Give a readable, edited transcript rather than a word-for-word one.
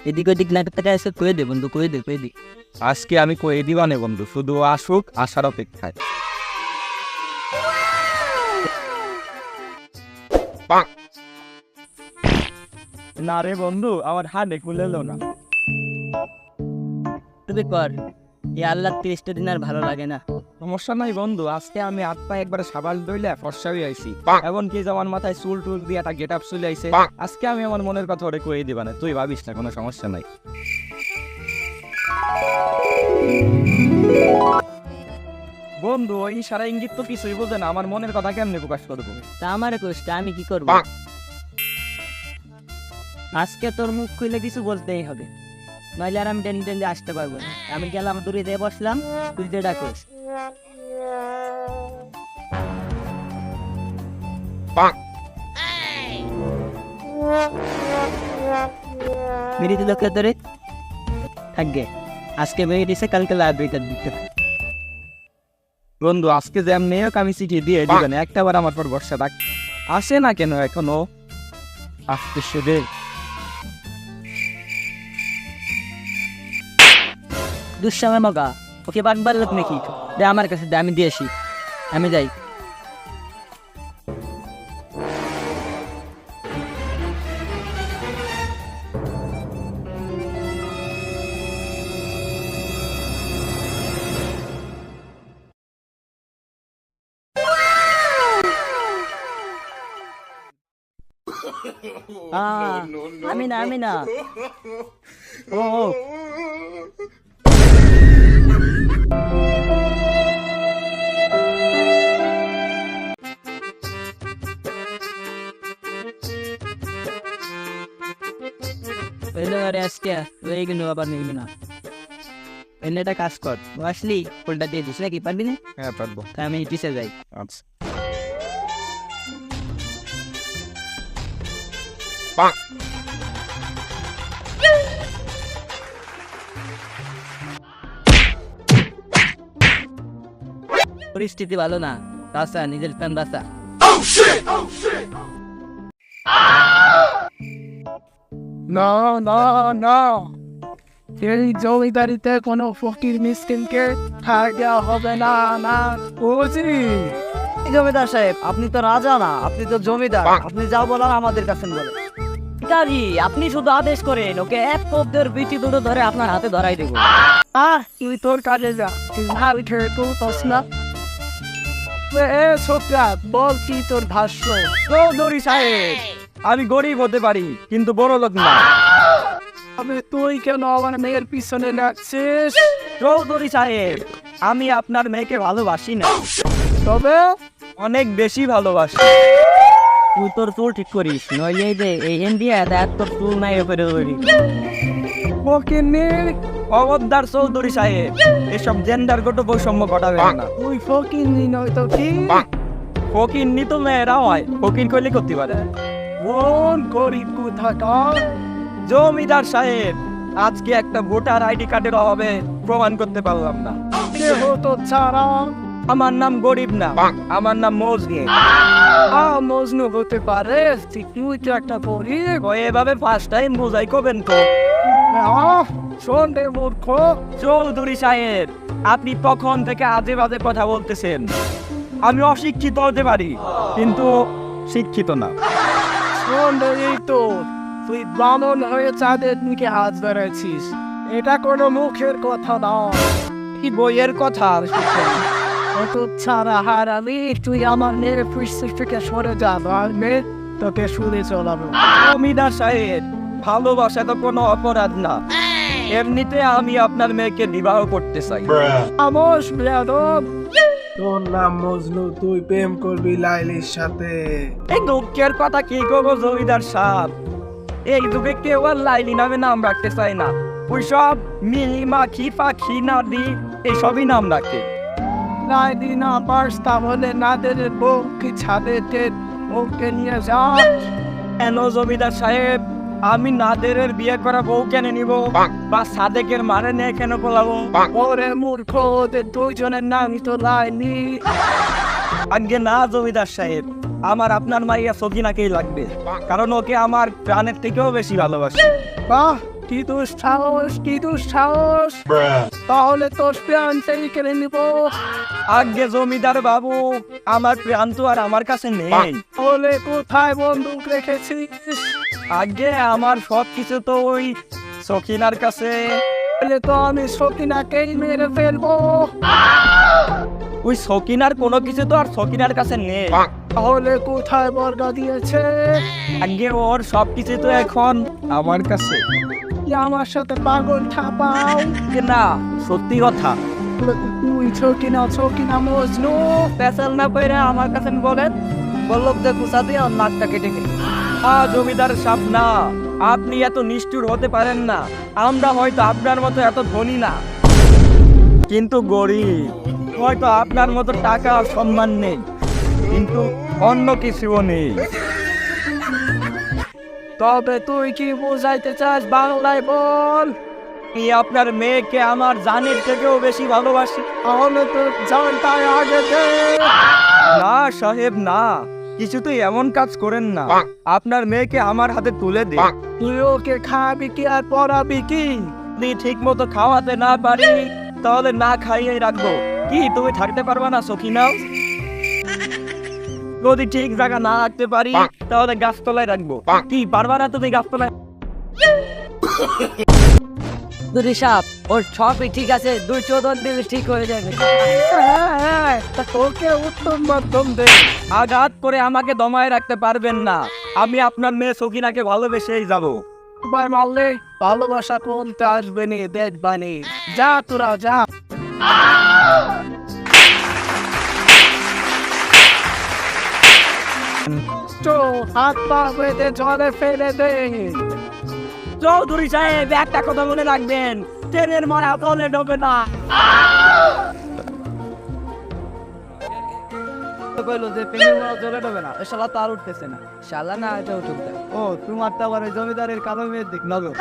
এদিক ওদিক না টাকা এসে কয়ে দে বন্ধু, কয়ে দে। আজকে আমি কয়ে দিবা নে বন্ধু, শুধু আসুক, আসার অপেক্ষায়। না রে বন্ধু, আমার হাতে খুলেলো না। তুমি কর, এই আল্লাহ 30টা দিন আর ভালো লাগে না। সমস্যা নাই বন্ধু, আজকে আমি হাত পা একবারে সাবাল ধইলে ফর্সা হয়ে আইছি। এমনকি যে আমার মাথায় চুল টুল দিয়ে একটা গেট আপ চলে আইছে। আজকে আমি আমার মনের কথা ওরে কয়ে দিবা না, তুই ভাবিস না, কোনো সমস্যা নাই। বন্ধু ওই ইশারা ইঙ্গিত তো কিছুই বোঝে না, আমার মনের কথা কেমনে প্রকাশ করবো? তা আমারে কোষ্টা আমি কি করবো? আজকে তোর মুখ খুলে কিছু বলতেই হবে, নইলে আর আমি টেনে আসতে পারবো না। আমি গেলাম দূরে দিয়ে বসলাম, তুই যে ডাকোস। মেরে দিল কে তোরে? থাকবে, আজকে মেরে দিছে, কালকে লাইব্রেরিটা দিতে। বন্ধু আজকে যে মেয়েক আমি চিঠি দিয়ে দিবেন, একটাবার আমার পর বর্ষা ডাক আসে না কেন এখনো? আসতেছে রে। দুঃসময় মগা, ওকে বাগবার লোক নাকি? দে আমার কাছে দে, আমি দিয়ে আসি, আমি যাই। আমি না ও আজকে এইগুলো আবার নিবি না। এনে একটা কাজ কর, আসলি ফুলটা দিয়ে দিস নাকি? পারবি না? হ্যাঁ পারবো। তা আমি পিছিয়ে যাই। আচ্ছা। পরিস্থিতি ভালো না, বাসা নিজের প্যান বাসা। না না না, এই জমিদারিতে কোনো ফকির মিসকিনকে ঠাই দেওয়া হবে না। না বুঝি জমিদার সাহেব, আপনি তো রাজা না, আপনি তো জমিদার। আপনি যা বলার আমাদের কাছে বলেন। পিতাজি, আপনি শুধু আদেশ করেন, ওকে এক পদ্মের বিটি দুটো ধরে আপনার হাতে ধরাই দেবো। তুই তোর কাজে যা, তুই ভাবি ঠেড়ে তুলতস না। ছোকরা বল কি তোর ভাষ্য? চৌধুরী সাহেব, আমি গরিব হতে পারি কিন্তু বড় লোক না। তুই কেন আমার মেয়ের পিছনে লাগছিস? চৌধুরী সাহেব, আমি আপনার মেয়েকে ভালোবাসি না, তবে অনেক বেশি ভালোবাসি। তুই তোর চুল ঠিক করিস, নইলে এই যে এই ইন্ডিয়া দেখ তোর চুল নাই করে ধরি। ফকিরনি, খবরদার চৌধুরী সাহেব, এসব জেন্ডার গত বৈষম্য ঘটাবেন না। তুই ফকিরনি নয় তো কি? ফকির নি তো মেয়েরা হয়, ফকির কইলে করতে পারে। কোন গরিব কোথাকার? জমিদার সাহেব, আজকে একটা ভোটার আইডি কার্ডের অভাবে প্রমাণ করতে পারলাম না। দেহ তো ছাড়া আমার নাম গরিব না, আমার নাম মজনি। মজনু হতে পারে, তুই তো একটা গরিব। এভাবে ফার্স্ট টাইম বোঝাই করবেন তো? শোন রে মূর্খ চৌধুরী সাহেব, আপনি তখন থেকে আজে বাজে কথা বলতেছেন। আমি অশিক্ষিত হতে পারি কিন্তু শিক্ষিত না। শোন রে, এই তো তুই ব্রাহ্মণ হয়ে চাঁদের দিকে হাত ধরেছিস, এটা কোনো মুখের কথা নয়, কি বইয়ের কথা? অত ছাড়া হারালি, তুই আমার মেয়ের পৃষ্ঠ থেকে সরে যা, আমি তোকে শুনে চলাবো। জমিদার সাহেব, ভালোবাসা তো কোনো অপরাধ না, এমনিতে আমি আপনার মেয়েকে বিবাহ করতে চাই। আমোস বেয়াদব, তোর নাম মজনু, তুই প্রেম করবি লাইলির সাথে। এই দুঃখের কথা কি করবো জমিদার সাহেব, এই যুগে কেউ আর লাইলি নামে নাম রাখতে চায় না। ওই সব মিলি মাখি পাখি নাদি এইসবই নাম রাখে। লাইলি না পারস তাহলে নাদের বউ কি ছাদেতে বউকে নিয়ে যা। কেন জমিদার সাহেব, আমি নাদেরের বিয়ে করা বউ কেন নিব, বা সাদেকের মারে নিয়ে কেন বলাবো? ওরে মূর্খ, ওদের দুইজনের নামই তো লাইলি। আগে না জমিদার সাহেব, আমার আপনার মাইয়া সকিনাকেই লাগবে, কারণ ওকে আমার প্রাণের থেকেও বেশি ভালোবাসি। বাহ, কি দুঃসাহস, কি দুঃসাহস! তাহলে তোর প্রাণটাই কেড়ে নিব। আগে জমিদার বাবু, আমার প্রাণ তো আর আমার কাছে নেই। তাহলে কোথায় বন্দুক রেখেছিস? আগে আমার সব কিছু তো ওই সখিনার কাছে। তাহলে তো আমি সকিনাকেই মেরে ফেলবো। ওই সকিনার কোনো কিছু তো আর সকিনার কাছে নেই। তাহলে কোথায় বর্গা দিয়েছে? আগে ওর সব কিছু তো এখন আমার কাছে। কি আমার সাথে পাগল ঠাপাও? না, সত্যি কথা। তুই সকিনা, সকিনা মজনু। পেশাল না পয়রা আমার কাছে বলেন, বললো যে কুসা দিয়ে ওর নাকটা কেটে গেল। জমিদার সাহেব, না, আপনি এত নিষ্ঠুর হতে পারেন না। আমরা হয়তো আপনার মতো এত ধনী না, কিন্তু গরিব। হয়তো আপনার মতো টাকা আর সম্মান নেই, কিন্তু অন্য কিছুও নেই। তবে তুই কি বুঝাইতে চাস বাংলায় বল? আমি আপনার মেয়েকে আমার জানের থেকেও বেশি ভালোবাসি। তাহলে তো জানটাই আগে দে। না সাহেব, না, কিছু তো এমন কাজ করেন না। আপনার মেয়েকে আমার হাতে তুলে দিন। তুই ওকে খাবি কি আর পড়াবি কি? যদি ঠিক মতো খাওয়াতে না পারি, তাহলে না খাইয়ে রাখবো। কি তুমি থাকতে পারবা না সখিনা? যদি ঠিক জায়গা না রাখতে পারি, তাহলে গাছতলায় রাখবো। কি পারবা না তুমি গাছতলায়? দুরি সাপ, ওর সবই ঠিক আছে, 2-4 দিন ঠিক হয়ে যাবে। তা তোকে উত্তম মাধ্যম দে। আঘাত করে আমাকে দমায় রাখতে পারবেন না। আমি আপনার মেয়ে সখিনাকে ভালোবেসেই যাবো। ভাই মারলে ভালোবাসা কোনটা আসবে নি, দেখবানি। যা তোরা যা। তো হাত পা বেঁধে জলে ফেলে দে। চৌধুরী সাহেব, একটা কথা মনে রাখবেন, ট্রেনের মারা তলে ঢোকে না। কইলো যে পেনের মারা জলে ডবে না, এ শালা তো আর উঠতেছে না। শালা না এটা উঠতে। ও তোমার তো আবার ওই জমিদারের কালো মেয়ের দিক নজর।